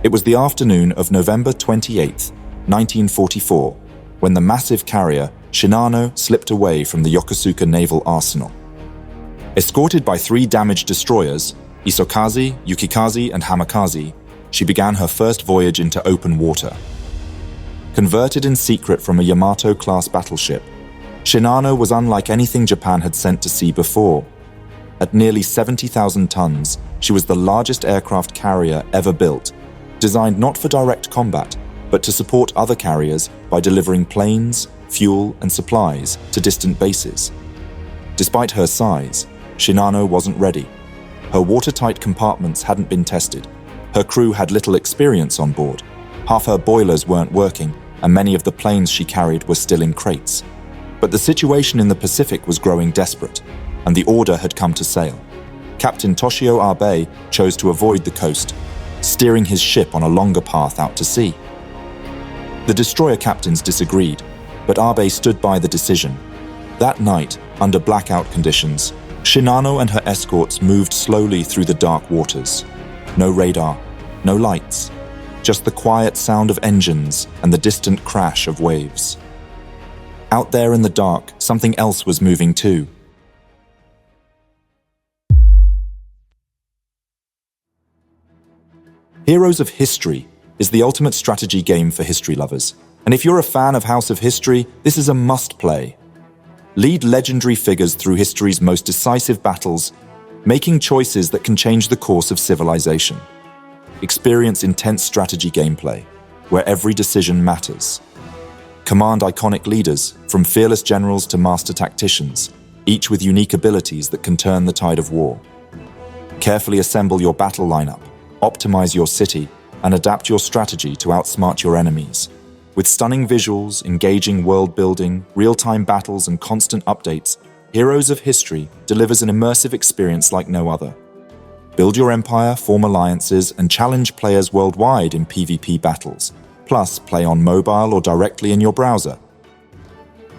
It was the afternoon of November 28, 1944, when the massive carrier Shinano slipped away from the Yokosuka naval arsenal. Escorted by 3 damaged destroyers, Isokaze, Yukikaze, and Hamakaze, she began her first voyage into open water. Converted in secret from a Yamato-class battleship, Shinano was unlike anything Japan had sent to sea before. At nearly 70,000 tons, she was the largest aircraft carrier ever built, designed not for direct combat, but to support other carriers by delivering planes, fuel, and supplies to distant bases. Despite her size, Shinano wasn't ready. Her watertight compartments hadn't been tested. Her crew had little experience on board. Half her boilers weren't working, and many of the planes she carried were still in crates. But the situation in the Pacific was growing desperate, and the order had come to sail. Captain Toshio Abe chose to avoid the coast, steering his ship on a longer path out to sea. The destroyer captains disagreed, but Abe stood by the decision. That night, under blackout conditions, Shinano and her escorts moved slowly through the dark waters. No radar, no lights, just the quiet sound of engines and the distant crash of waves. Out there in the dark, something else was moving too. Heroes of History is the ultimate strategy game for history lovers. And if you're a fan of House of History, this is a must-play. Lead legendary figures through history's most decisive battles, making choices that can change the course of civilization. Experience intense strategy gameplay, where every decision matters. Command iconic leaders, from fearless generals to master tacticians, each with unique abilities that can turn the tide of war. Carefully assemble your battle lineup, optimize your city, and adapt your strategy to outsmart your enemies. With stunning visuals, engaging world building, real-time battles, and constant updates, Heroes of History delivers an immersive experience like no other. Build your empire, form alliances, and challenge players worldwide in PvP battles. Plus, play on mobile or directly in your browser.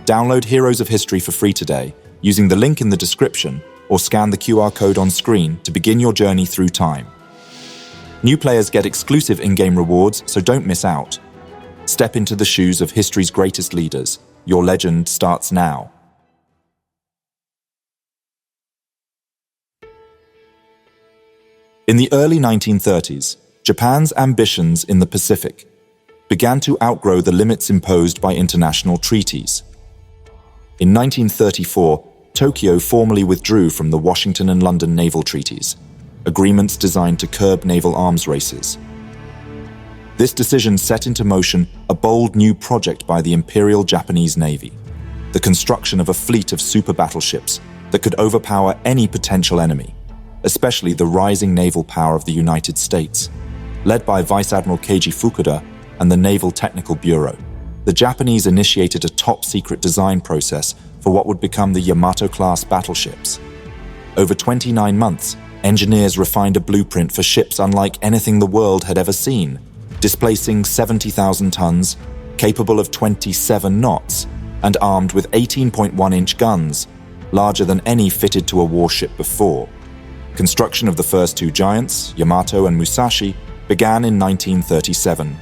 Download Heroes of History for free today using the link in the description or scan the QR code on screen to begin your journey through time. New players get exclusive in-game rewards, so don't miss out. Step into the shoes of history's greatest leaders. Your legend starts now. In the early 1930s, Japan's ambitions in the Pacific began to outgrow the limits imposed by international treaties. In 1934, Tokyo formally withdrew from the Washington and London naval treaties, agreements designed to curb naval arms races. This decision set into motion a bold new project by the Imperial Japanese Navy, the construction of a fleet of super battleships that could overpower any potential enemy, especially the rising naval power of the United States. Led by Vice Admiral Keiji Fukuda and the Naval Technical Bureau, the Japanese initiated a top-secret design process for what would become the Yamato-class battleships. Over 29 months, engineers refined a blueprint for ships unlike anything the world had ever seen, displacing 70,000 tons, capable of 27 knots, and armed with 18.1-inch guns, larger than any fitted to a warship before. Construction of the first 2 giants, Yamato and Musashi, began in 1937.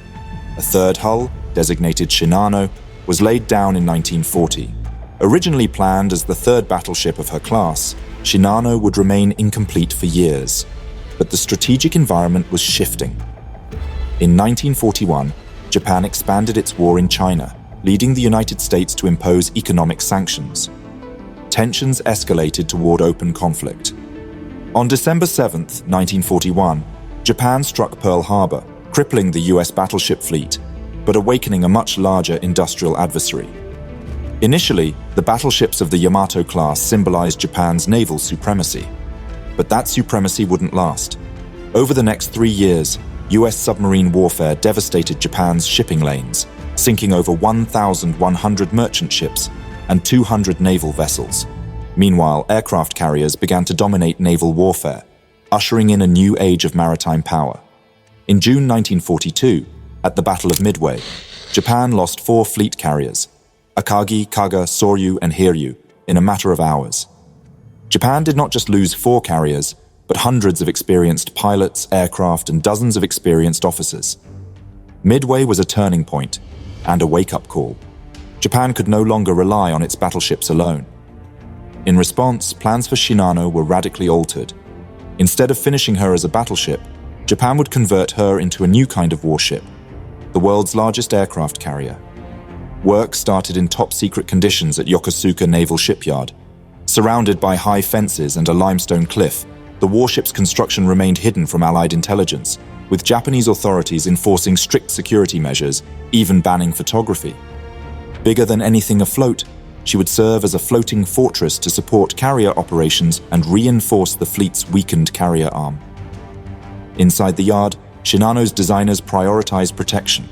A third hull, designated Shinano, was laid down in 1940. Originally planned as the third battleship of her class, Shinano would remain incomplete for years, but the strategic environment was shifting. In 1941, Japan expanded its war in China, leading the United States to impose economic sanctions. Tensions escalated toward open conflict. On December 7, 1941, Japan struck Pearl Harbor, crippling the US battleship fleet, but awakening a much larger industrial adversary. Initially, the battleships of the Yamato class symbolized Japan's naval supremacy. But that supremacy wouldn't last. Over the next 3 years, US submarine warfare devastated Japan's shipping lanes, sinking over 1,100 merchant ships and 200 naval vessels. Meanwhile, aircraft carriers began to dominate naval warfare, ushering in a new age of maritime power. In June 1942, at the Battle of Midway, Japan lost 4 fleet carriers, Akagi, Kaga, Soryu, and Hiryu, in a matter of hours. Japan did not just lose 4 carriers, but hundreds of experienced pilots, aircraft, and dozens of experienced officers. Midway was a turning point and a wake-up call. Japan could no longer rely on its battleships alone. In response, plans for Shinano were radically altered. Instead of finishing her as a battleship, Japan would convert her into a new kind of warship, the world's largest aircraft carrier. Work started in top-secret conditions at Yokosuka Naval Shipyard. Surrounded by high fences and a limestone cliff, the warship's construction remained hidden from Allied intelligence, with Japanese authorities enforcing strict security measures, even banning photography. Bigger than anything afloat, she would serve as a floating fortress to support carrier operations and reinforce the fleet's weakened carrier arm. Inside the yard, Shinano's designers prioritized protection.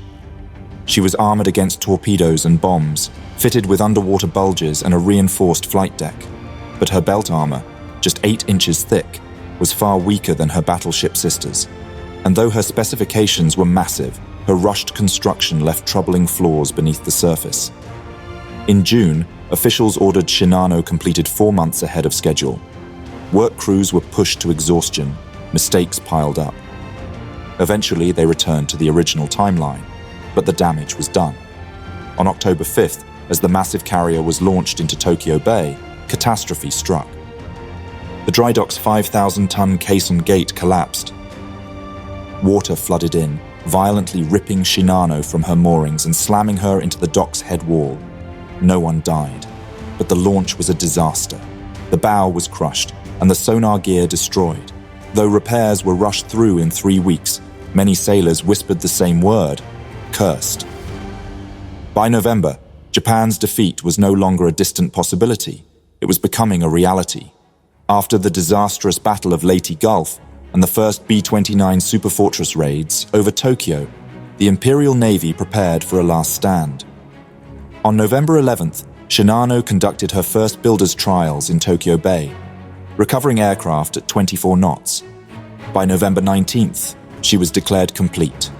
She was armored against torpedoes and bombs, fitted with underwater bulges and a reinforced flight deck. But her belt armor, just 8 inches thick, was far weaker than her battleship sisters. And though her specifications were massive, her rushed construction left troubling flaws beneath the surface. In June, officials ordered Shinano completed 4 months ahead of schedule. Work crews were pushed to exhaustion, mistakes piled up. Eventually, they returned to the original timeline, but the damage was done. On October 5th, as the massive carrier was launched into Tokyo Bay, catastrophe struck. The dry dock's 5,000-ton caisson gate collapsed. Water flooded in, violently ripping Shinano from her moorings and slamming her into the dock's head wall. No one died, but the launch was a disaster. The bow was crushed, and the sonar gear destroyed. Though repairs were rushed through in 3 weeks, many sailors whispered the same word: cursed. By November, Japan's defeat was no longer a distant possibility. It was becoming a reality. After the disastrous Battle of Leyte Gulf and the first B-29 Superfortress raids over Tokyo, the Imperial Navy prepared for a last stand. On November 11th, Shinano conducted her first builder's trials in Tokyo Bay, recovering aircraft at 24 knots. By November 19th, she was declared complete.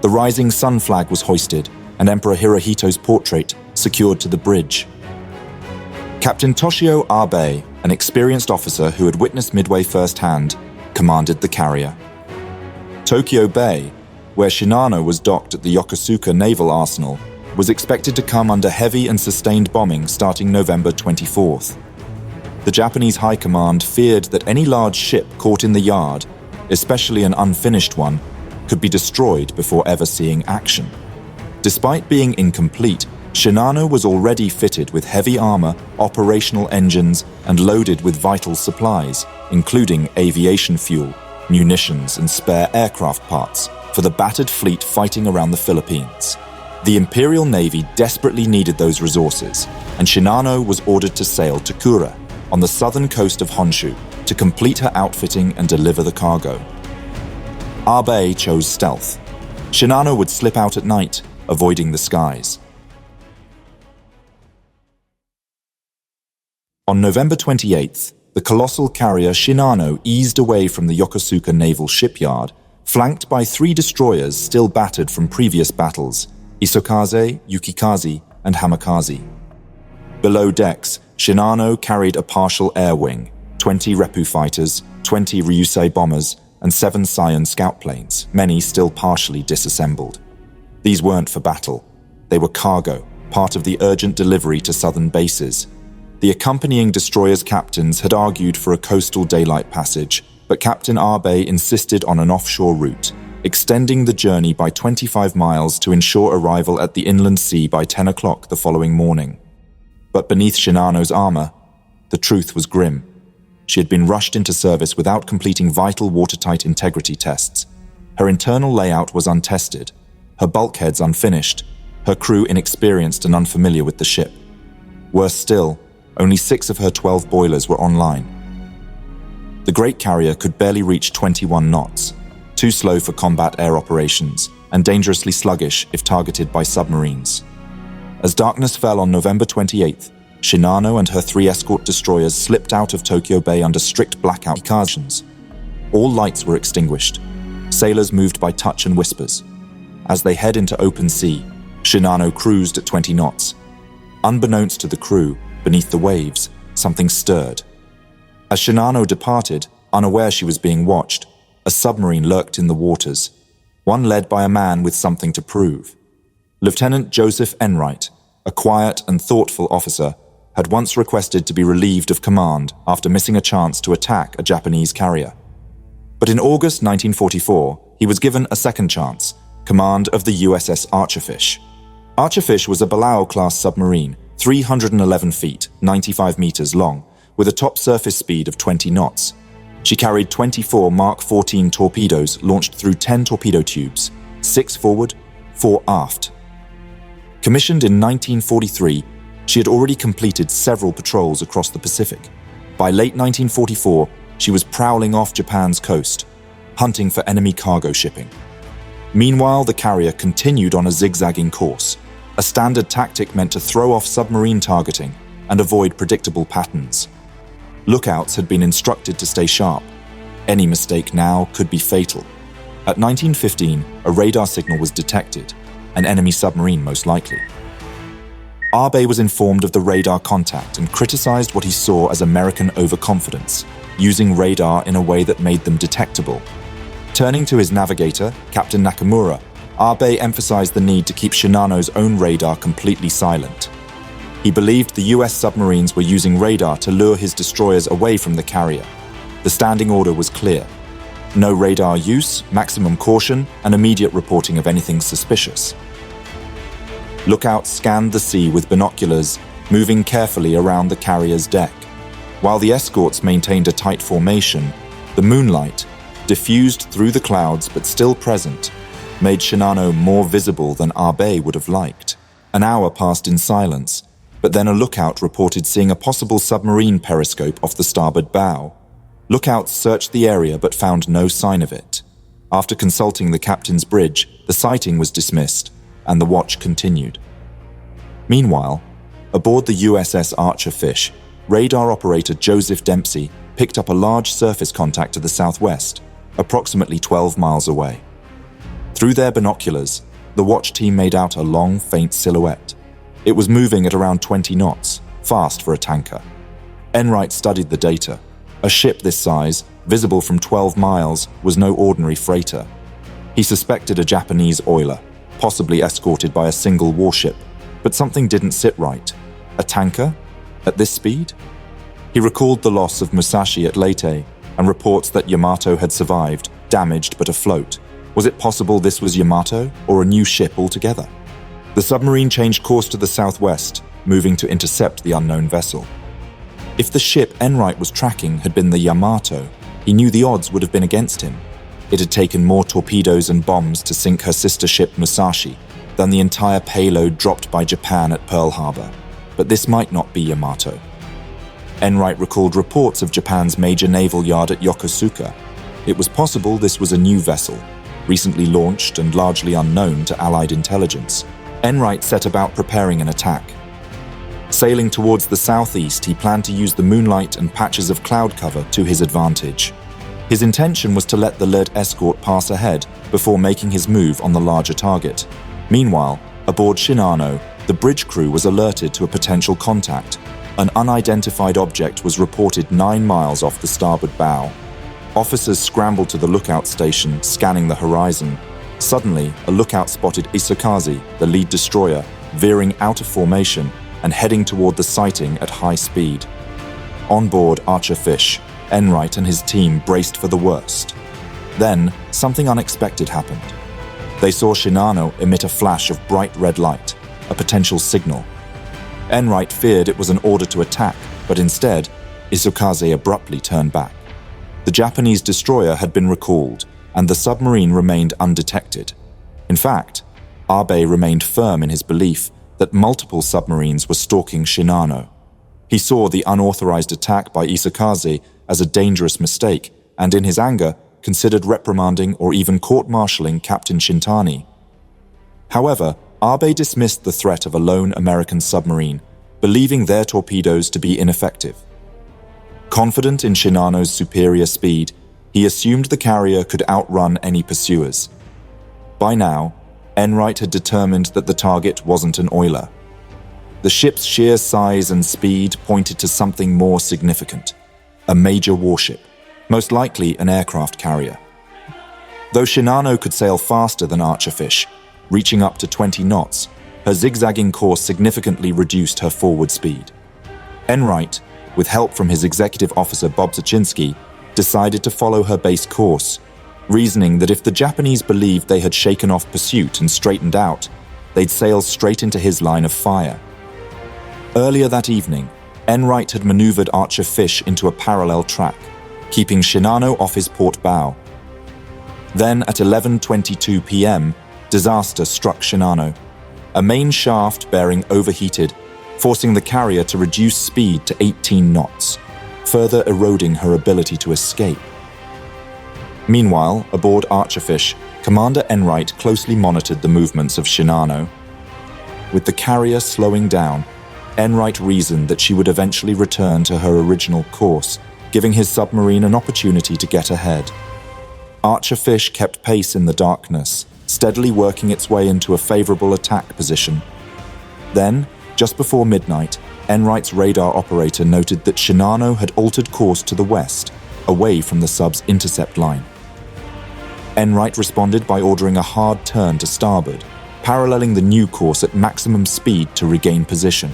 The rising sun flag was hoisted, and Emperor Hirohito's portrait secured to the bridge. Captain Toshio Abe, an experienced officer who had witnessed Midway firsthand, commanded the carrier. Tokyo Bay, where Shinano was docked at the Yokosuka Naval Arsenal, was expected to come under heavy and sustained bombing starting November 24th. The Japanese High Command feared that any large ship caught in the yard, especially an unfinished one, could be destroyed before ever seeing action. Despite being incomplete, Shinano was already fitted with heavy armor, operational engines, and loaded with vital supplies, including aviation fuel, munitions, and spare aircraft parts for the battered fleet fighting around the Philippines. The Imperial Navy desperately needed those resources, and Shinano was ordered to sail to Kura, on the southern coast of Honshu, to complete her outfitting and deliver the cargo. Abe chose stealth. Shinano would slip out at night, avoiding the skies. On November 28th, the colossal carrier Shinano eased away from the Yokosuka Naval Shipyard, flanked by 3 destroyers still battered from previous battles: Isokaze, Yukikaze, and Hamakaze. Below decks, Shinano carried a partial air wing, 20 Reppu fighters, 20 Ryusei bombers, and 7 Scion scout planes, many still partially disassembled. These weren't for battle. They were cargo, part of the urgent delivery to southern bases. The accompanying destroyers' captains had argued for a coastal daylight passage, but Captain Abe insisted on an offshore route, extending the journey by 25 miles to ensure arrival at the inland sea by 10 o'clock the following morning. But beneath Shinano's armor, the truth was grim. She had been rushed into service without completing vital watertight integrity tests. Her internal layout was untested, her bulkheads unfinished, her crew inexperienced and unfamiliar with the ship. Worse still, only 6 of her 12 boilers were online. The great carrier could barely reach 21 knots, too slow for combat air operations, and dangerously sluggish if targeted by submarines. As darkness fell on November 28th, Shinano and her 3 escort destroyers slipped out of Tokyo Bay under strict blackout conditions. All lights were extinguished. Sailors moved by touch and whispers. As they head into open sea, Shinano cruised at 20 knots. Unbeknownst to the crew, beneath the waves, something stirred. As Shinano departed, unaware she was being watched, a submarine lurked in the waters, one led by a man with something to prove. Lieutenant Joseph Enright, a quiet and thoughtful officer, had once requested to be relieved of command after missing a chance to attack a Japanese carrier. But in August 1944, he was given a second chance, command of the USS Archerfish. Archerfish was a Balao-class submarine, 311 feet, 95 meters long, with a top surface speed of 20 knots. She carried 24 Mark 14 torpedoes launched through 10 torpedo tubes, 6 forward, 4 aft. Commissioned in 1943, she had already completed several patrols across the Pacific. By late 1944, she was prowling off Japan's coast, hunting for enemy cargo shipping. Meanwhile, the carrier continued on a zigzagging course, a standard tactic meant to throw off submarine targeting and avoid predictable patterns. Lookouts had been instructed to stay sharp. Any mistake now could be fatal. At 19:15, a radar signal was detected, an enemy submarine most likely. Abe was informed of the radar contact and criticized what he saw as American overconfidence, using radar in a way that made them detectable. Turning to his navigator, Captain Nakamura, Abe emphasized the need to keep Shinano's own radar completely silent. He believed the US submarines were using radar to lure his destroyers away from the carrier. The standing order was clear: no radar use, maximum caution, and immediate reporting of anything suspicious. Lookouts scanned the sea with binoculars, moving carefully around the carrier's deck. While the escorts maintained a tight formation, the moonlight, diffused through the clouds but still present, made Shinano more visible than Abe would have liked. An hour passed in silence, but then a lookout reported seeing a possible submarine periscope off the starboard bow. Lookouts searched the area but found no sign of it. After consulting the captain's bridge, the sighting was dismissed, and the watch continued. Meanwhile, aboard the USS Archerfish, radar operator Joseph Dempsey picked up a large surface contact to the southwest, approximately 12 miles away. Through their binoculars, the watch team made out a long, faint silhouette. It was moving at around 20 knots, fast for a tanker. Enright studied the data. A ship this size, visible from 12 miles, was no ordinary freighter. He suspected a Japanese oiler, possibly escorted by a single warship, but something didn't sit right. A tanker? At this speed? He recalled the loss of Musashi at Leyte and reports that Yamato had survived, damaged but afloat. Was it possible this was Yamato or a new ship altogether? The submarine changed course to the southwest, moving to intercept the unknown vessel. If the ship Enright was tracking had been the Yamato, he knew the odds would have been against him. It had taken more torpedoes and bombs to sink her sister ship Musashi than the entire payload dropped by Japan at Pearl Harbor. But this might not be Yamato. Enright recalled reports of Japan's major naval yard at Yokosuka. It was possible this was a new vessel, recently launched and largely unknown to Allied intelligence. Enright set about preparing an attack. Sailing towards the southeast, he planned to use the moonlight and patches of cloud cover to his advantage. His intention was to let the lead escort pass ahead before making his move on the larger target. Meanwhile, aboard Shinano, the bridge crew was alerted to a potential contact. An unidentified object was reported 9 miles off the starboard bow. Officers scrambled to the lookout station, scanning the horizon. Suddenly, a lookout spotted Isakaze, the lead destroyer, veering out of formation and heading toward the sighting at high speed. On board Archerfish, Enright and his team braced for the worst. Then, something unexpected happened. They saw Shinano emit a flash of bright red light, a potential signal. Enright feared it was an order to attack, but instead, Isakaze abruptly turned back. The Japanese destroyer had been recalled, and the submarine remained undetected. In fact, Abe remained firm in his belief that multiple submarines were stalking Shinano. He saw the unauthorized attack by Isakaze as a dangerous mistake, and in his anger, considered reprimanding or even court-martialing Captain Shintani. However, Abe dismissed the threat of a lone American submarine, believing their torpedoes to be ineffective. Confident in Shinano's superior speed, he assumed the carrier could outrun any pursuers. By now, Enright had determined that the target wasn't an oiler. The ship's sheer size and speed pointed to something more significant: a major warship. most likely an aircraft carrier. Though Shinano could sail faster than Archerfish, reaching up to 20 knots, her zigzagging course significantly reduced her forward speed. Enright, with help from his executive officer Bob Zaczynski, decided to follow her base course, reasoning that if the Japanese believed they had shaken off pursuit and straightened out, they'd sail straight into his line of fire. Earlier that evening, Enright had maneuvered Archerfish into a parallel track, keeping Shinano off his port bow. Then at 11:22 p.m., disaster struck Shinano. A main shaft bearing overheated, forcing the carrier to reduce speed to 18 knots, further eroding her ability to escape. Meanwhile, aboard Archerfish, Commander Enright closely monitored the movements of Shinano. With the carrier slowing down, Enright reasoned that she would eventually return to her original course, giving his submarine an opportunity to get ahead. Archerfish kept pace in the darkness, steadily working its way into a favorable attack position. Then, just before midnight, Enright's radar operator noted that Shinano had altered course to the west, away from the sub's intercept line. Enright responded by ordering a hard turn to starboard, paralleling the new course at maximum speed to regain position.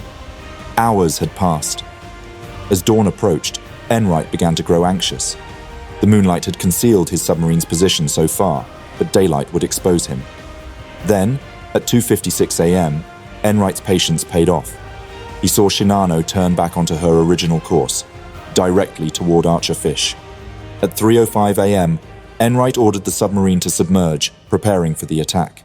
Hours had passed. As dawn approached, Enright began to grow anxious. The moonlight had concealed his submarine's position so far, but daylight would expose him. Then, at 2:56 a.m., Enright's patience paid off. He saw Shinano turn back onto her original course, directly toward Archerfish. At 3:05 a.m., Enright ordered the submarine to submerge, preparing for the attack.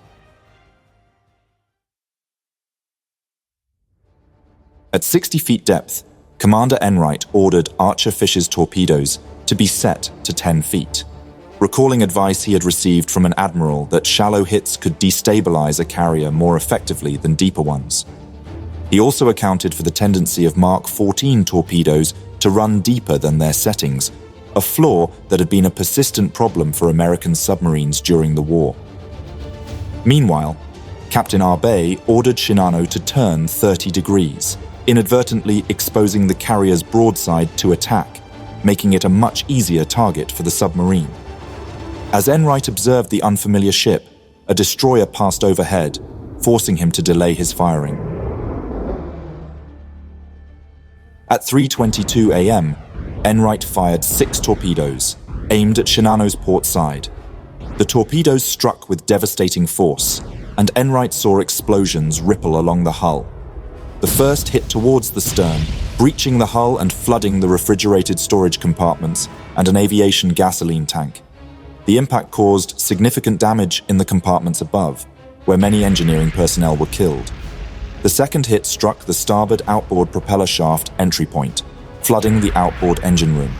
At 60 feet depth, Commander Enright ordered Archerfish's torpedoes to be set to 10 feet, recalling advice he had received from an admiral that shallow hits could destabilize a carrier more effectively than deeper ones. He also accounted for the tendency of Mark 14 torpedoes to run deeper than their settings, a flaw that had been a persistent problem for American submarines during the war. Meanwhile, Captain Abe ordered Shinano to turn 30 degrees, inadvertently exposing the carrier's broadside to attack, making it a much easier target for the submarine. As Enright observed the unfamiliar ship, a destroyer passed overhead, forcing him to delay his firing. At 3:22 a.m., Enright fired 6 torpedoes, aimed at Shinano's port side. The torpedoes struck with devastating force, and Enright saw explosions ripple along the hull. The first hit towards the stern, breaching the hull and flooding the refrigerated storage compartments and an aviation gasoline tank. The impact caused significant damage in the compartments above, where many engineering personnel were killed. The second hit struck the starboard outboard propeller shaft entry point, flooding the outboard engine room.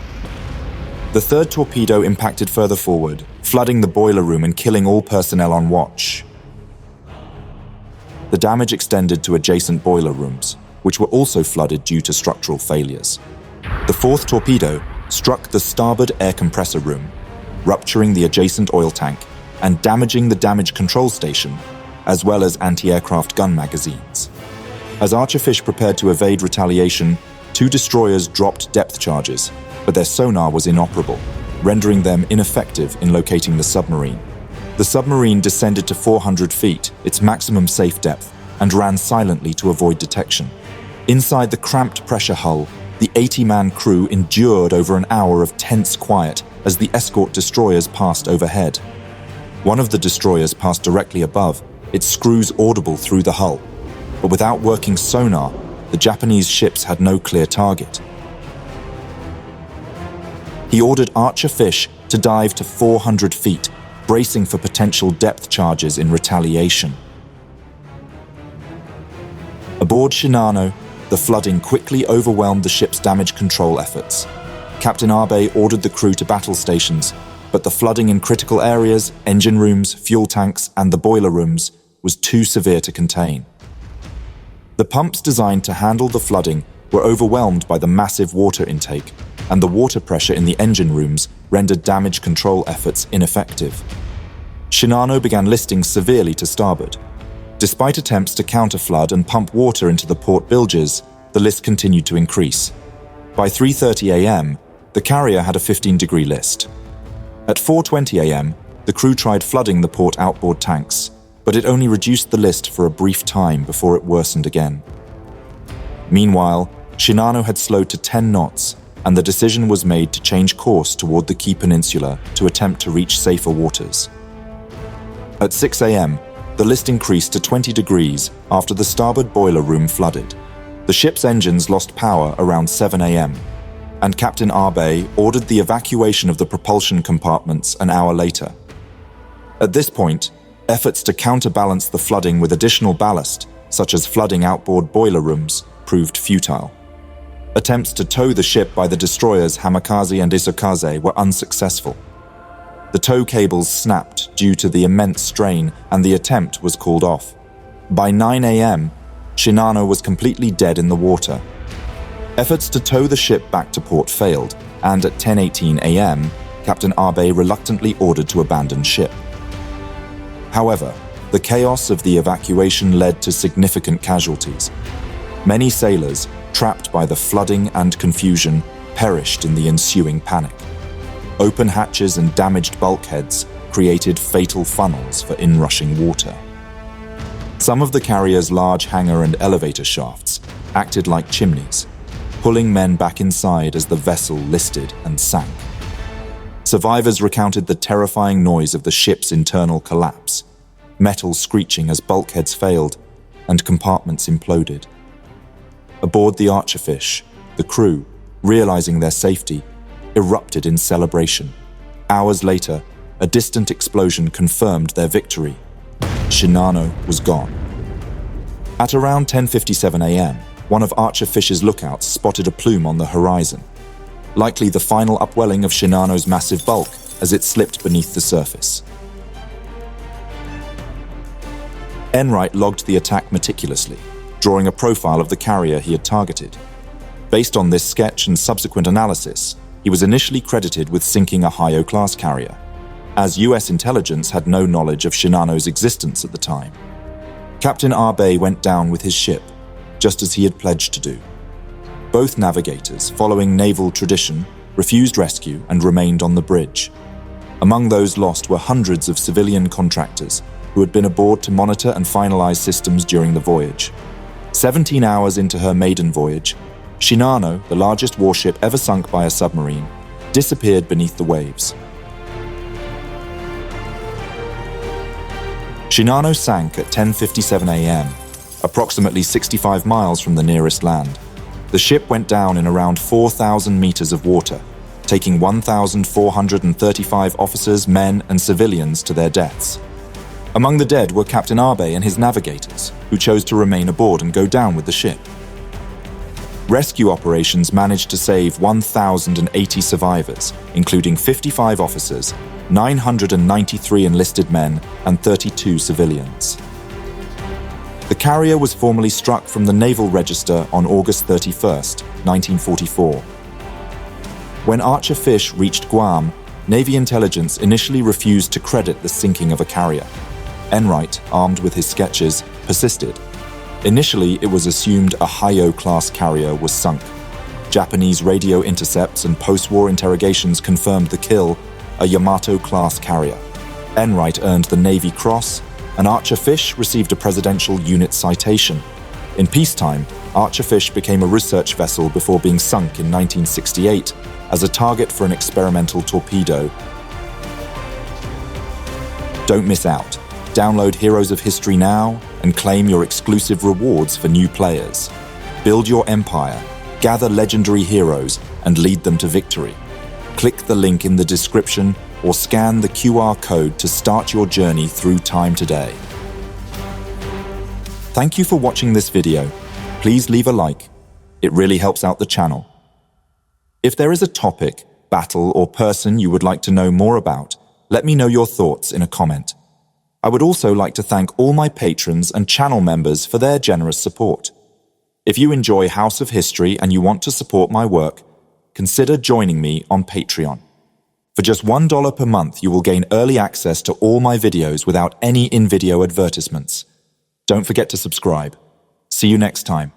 The third torpedo impacted further forward, flooding the boiler room and killing all personnel on watch. The damage extended to adjacent boiler rooms, which were also flooded due to structural failures. The fourth torpedo struck the starboard air compressor room, rupturing the adjacent oil tank and damaging the damage control station, as well as anti-aircraft gun magazines. As Archerfish prepared to evade retaliation, 2 destroyers dropped depth charges, but their sonar was inoperable, rendering them ineffective in locating the submarine. The submarine descended to 400 feet, its maximum safe depth, and ran silently to avoid detection. Inside the cramped pressure hull, the 80-man crew endured over an hour of tense quiet as the escort destroyers passed overhead. One of the destroyers passed directly above, its screws audible through the hull. But without working sonar, the Japanese ships had no clear target. He ordered Archerfish to dive to 400 feet, bracing for potential depth charges in retaliation. Aboard Shinano, the flooding quickly overwhelmed the ship's damage control efforts. Captain Abe ordered the crew to battle stations, but the flooding in critical areas, engine rooms, fuel tanks, and the boiler rooms was too severe to contain. The pumps designed to handle the flooding were overwhelmed by the massive water intake, and the water pressure in the engine rooms rendered damage control efforts ineffective. Shinano began listing severely to starboard. Despite attempts to counterflood and pump water into the port bilges, the list continued to increase. By 3:30 a.m., The carrier had a 15-degree list. At 4:20 a.m., the crew tried flooding the port outboard tanks, but it only reduced the list for a brief time before it worsened again. Meanwhile, Shinano had slowed to 10 knots, and the decision was made to change course toward the Key Peninsula to attempt to reach safer waters. At 6 a.m., the list increased to 20 degrees after the starboard boiler room flooded. The ship's engines lost power around 7 a.m., and Captain Abe ordered the evacuation of the propulsion compartments an hour later. At this point, efforts to counterbalance the flooding with additional ballast, such as flooding outboard boiler rooms, proved futile. Attempts to tow the ship by the destroyers Hamikaze and Isokaze were unsuccessful. The tow cables snapped due to the immense strain, and the attempt was called off. By 9 a.m., Shinano was completely dead in the water. Efforts to tow the ship back to port failed, and at 10:18 a.m., Captain Abe reluctantly ordered to abandon ship. However, the chaos of the evacuation led to significant casualties. Many sailors, trapped by the flooding and confusion, perished in the ensuing panic. Open hatches and damaged bulkheads created fatal funnels for inrushing water. Some of the carrier's large hangar and elevator shafts acted like chimneys, pulling men back inside as the vessel listed and sank. Survivors recounted the terrifying noise of the ship's internal collapse, metal screeching as bulkheads failed and compartments imploded. Aboard the Archerfish, the crew, realizing their safety, erupted in celebration. Hours later, a distant explosion confirmed their victory. Shinano was gone. At around 10:57 a.m., one of Archerfish's lookouts spotted a plume on the horizon, likely the final upwelling of Shinano's massive bulk as it slipped beneath the surface. Enright logged the attack meticulously, drawing a profile of the carrier he had targeted. Based on this sketch and subsequent analysis, he was initially credited with sinking a Hyo-class carrier, as US intelligence had no knowledge of Shinano's existence at the time. Captain Abe went down with his ship, just as he had pledged to do. Both navigators, following naval tradition, refused rescue and remained on the bridge. Among those lost were hundreds of civilian contractors who had been aboard to monitor and finalize systems during the voyage. 17 hours into her maiden voyage, Shinano, the largest warship ever sunk by a submarine, disappeared beneath the waves. Shinano sank at 10:57 a.m., approximately 65 miles from the nearest land. The ship went down in around 4,000 meters of water, taking 1,435 officers, men, and civilians to their deaths. Among the dead were Captain Abe and his navigators, who chose to remain aboard and go down with the ship. Rescue operations managed to save 1,080 survivors, including 55 officers, 993 enlisted men, and 32 civilians. The carrier was formally struck from the Naval Register on August 31, 1944. When Archerfish reached Guam, Navy intelligence initially refused to credit the sinking of a carrier. Enright, armed with his sketches, persisted. Initially, it was assumed a Hyo-class carrier was sunk. Japanese radio intercepts and post-war interrogations confirmed the kill, a Yamato-class carrier. Enright earned the Navy Cross, and Archerfish received a Presidential Unit Citation. In peacetime, Archerfish became a research vessel before being sunk in 1968 as a target for an experimental torpedo. Don't miss out. Download Heroes of History now and claim your exclusive rewards for new players. Build your empire, gather legendary heroes, and lead them to victory. Click the link in the description or scan the QR code to start your journey through time today. Thank you for watching this video. Please leave a like. It really helps out the channel. If there is a topic, battle, or person you would like to know more about, let me know your thoughts in a comment. I would also like to thank all my patrons and channel members for their generous support. If you enjoy House of History and you want to support my work, consider joining me on Patreon. For just $1 per month, you will gain early access to all my videos without any in-video advertisements. Don't forget to subscribe. See you next time.